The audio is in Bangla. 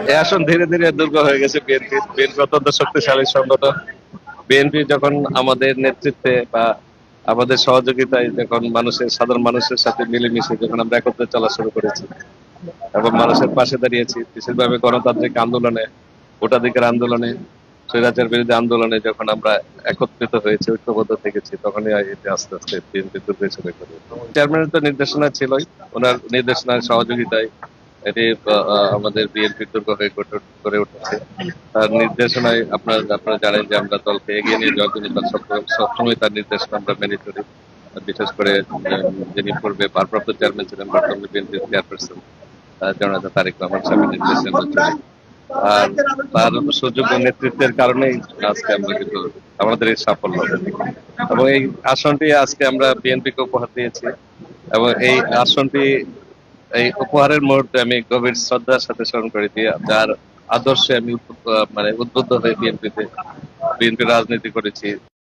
এই আসন ধীরে ধীরে দুর্গ হয়ে গেছে বিএনপি। বিএনপি অত্যন্ত শক্তিশালী সংগঠন। বিএনপি যখন আমাদের নেতৃত্বে বা আমাদের সহযোগিতায় যখন সাধারণ মানুষের সাথে মিলেমিশে যখন আমরা একত্রে চলা শুরু করেছি এবং মানুষের পাশে দাঁড়িয়েছি, বিশেষভাবে গণতান্ত্রিক আন্দোলনে, ভোটাধিকার আন্দোলনে, স্বৈরাচার বিরোধী আন্দোলনে যখন আমরা একত্রিত হয়েছি, ঐক্যবদ্ধ থেকেছি, তখনই এটি আস্তে আস্তে বিএনপি দুর্গ হিসেবে গড়ে ওঠে। চেয়ারম্যানের তো নির্দেশনা ছিলই, ওনার নির্দেশনার সহযোগিতায় এটি আমাদের বিএনপি দুর্গ হয়ে গড়ে উঠেছে। তার নির্দেশনায় আপনারা জানেন যে আমরা দলকে এগিয়ে নিয়ে যাওয়ার জন্য তার সবসময় তার নির্দেশনা আমরা মেনে চলি। বিশেষ করে যিনি পূর্বে ভারপ্রাপ্ত চেয়ারম্যান ছিলেন, বর্তমানে বিএনপির চেয়ারপারসন জননেতা তারেক রহমান সাহেবের নির্দেশে আমরা চলি। আর তার সুযোগ্য নেতৃত্বের কারণেই আজকে আমরা কিন্তু আমাদের এই সাফল্য, এবং এই আসনটি আজকে আমরা বিএনপিকে উপহার দিয়েছি। এবং এই আসনটি, এই উপহারের মুহূর্তে আমি গভীর শ্রদ্ধার সাথে স্মরণ করি, যার আদর্শে আমি উদ্বুদ্ধ হয়ে বিএনপি রাজনীতি করেছি।